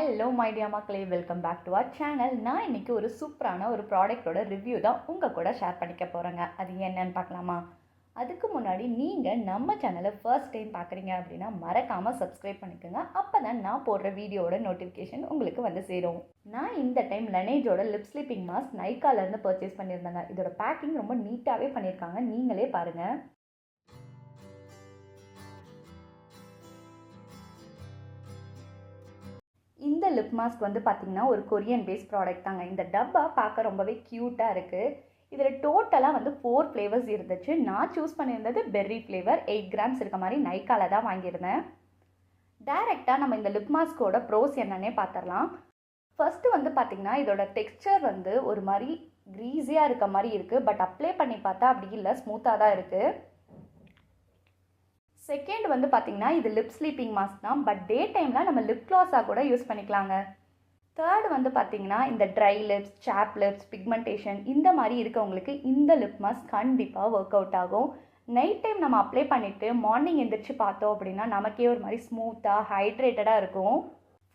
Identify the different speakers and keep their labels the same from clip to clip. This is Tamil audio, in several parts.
Speaker 1: ஹலோ மை டியர் மக்களே, welcome back to our channel. நான் இன்றைக்கி ஒரு சூப்பரான ஒரு ப்ராடக்ட்டோட ரிவ்யூ தான் உங்கள் கூட ஷேர் பண்ணிக்க போகிறேங்க. அது என்னன்னு பார்க்கலாமா? அதுக்கு முன்னாடி நீங்கள் நம்ம சேனலை ஃபர்ஸ்ட் டைம் பார்க்குறீங்க அப்படின்னா மறக்காமல் சப்ஸ்கிரைப் பண்ணிக்கோங்க. அப்போ தான் நான் போடுற வீடியோட நோட்டிஃபிகேஷன் உங்களுக்கு வந்து சேரும். நான் இந்த டைம் லனேஜோட லிப் ஸ்லீப்பிங் மாஸ்க் நைக்காலேருந்து பர்ச்சேஸ் பண்ணியிருந்தேங்க. இதோட பேக்கிங் ரொம்ப நீட்டாகவே பண்ணியிருக்காங்க, நீங்களே பாருங்கள். இந்த லிப் மாஸ்க் வந்து பார்த்திங்கன்னா ஒரு கொரியன் பேஸ்ட் ப்ராடக்ட் தாங்க. இந்த டப்பா பார்க்க ரொம்பவே க்யூட்டாக இருக்குது. இதில் டோட்டலாக வந்து 4 ஃப்ளேவர்ஸ் இருந்துச்சு. நான் சூஸ் பண்ணியிருந்தது பெர்ரி ஃப்ளேவர். 8 கிராம்ஸ் இருக்க மாதிரி நைக்கால தான் வாங்கியிருந்தேன். டைரெக்டாக நம்ம இந்த லிப் மாஸ்கோட ப்ரோஸ் என்னன்னே பார்த்துடலாம். ஃபஸ்ட்டு வந்து பார்த்திங்கன்னா இதோட டெக்ஸ்சர் வந்து ஒரு மாதிரி க்ரீஸியாக இருக்க மாதிரி இருக்குது. பட் அப்ளை பண்ணி பார்த்தா அப்படி இல்லை, ஸ்மூத்தாக தான் இருக்குது. செகண்ட் வந்து பார்த்திங்கன்னா இது லிப் ஸ்லீப்பிங் மாஸ்க் தான். பட் டே டைமில் நம்ம லிப் க்ளாஸாக கூட யூஸ் பண்ணிக்கலாங்க. தேர்ட் வந்து பார்த்திங்கன்னா இந்த ட்ரை லிப்ஸ், சாப் லிப்ஸ், பிக்மெண்டேஷன் இந்த மாதிரி இருக்கவங்களுக்கு இந்த லிப் மாஸ்க் கண்டிப்பாக ஒர்க் அவுட் ஆகும். நைட் டைம் நம்ம அப்ளை பண்ணிவிட்டு மார்னிங் எந்திரிச்சு பார்த்தோம் அப்படின்னா நமக்கே ஒரு மாதிரி ஸ்மூத்தாக ஹைட்ரேட்டடாக இருக்கும்.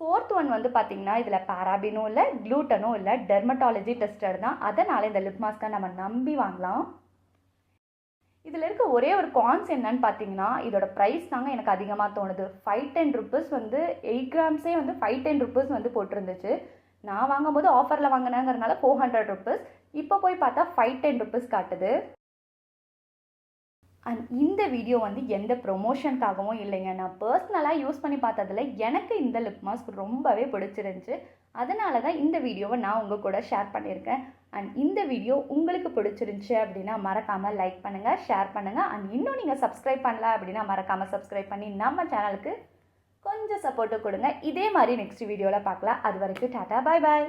Speaker 1: ஃபோர்த் ஒன் வந்து பார்த்திங்கன்னா இதில் பாராபினும் இல்லை, க்ளூட்டனும் இல்லை, டெர்மட்டாலஜி டெஸ்டட் தான். அதனால் இந்த லிப் மாஸ்க்கை நம்ம நம்பி வாங்கலாம். இதில் இருக்க ஒரே ஒரு கான்ஸ் என்னன்னு பார்த்தீங்கன்னா இதோட ப்ரைஸ் தாங்க எனக்கு அதிகமாக தோணுது. 510 ருபீஸ் வந்து 8 கிராம்ஸே வந்து 510 ருபீஸ் வந்து போட்டிருந்துச்சு. நான் வாங்கும்போது ஆஃபரில் வாங்கினேங்கிறனால 400 ருபீஸ். இப்போ போய் பார்த்தா 510 ருபீஸ் காட்டுது. அண்ட் இந்த வீடியோ வந்து எந்த ப்ரொமோஷனுக்காகவும் இல்லைங்க. நான் பர்சனலாக யூஸ் பண்ணி பார்த்ததில் எனக்கு இந்த லிப் மாஸ்க் ரொம்பவே பிடிச்சிருந்துச்சு. அதனால தான் இந்த வீடியோவை நான் உங்கள் கூட ஷேர் பண்ணியிருக்கேன். அண்ட் இந்த வீடியோ உங்களுக்கு பிடிச்சிருந்துச்சு அப்படின்னா மறக்காமல் லைக் பண்ணுங்கள், ஷேர் பண்ணுங்கள். அண்ட் இன்னும் நீங்கள் சப்ஸ்கிரைப் பண்ணல அப்படின்னா மறக்காமல் சப்ஸ்கிரைப் பண்ணி நம்ம சேனலுக்கு கொஞ்சம் சப்போர்ட்டு கொடுங்க. இதே மாதிரி நெக்ஸ்ட் வீடியோவில் பார்க்கலாம். அது வரைக்கும் டாட்டா, பாய் பாய்.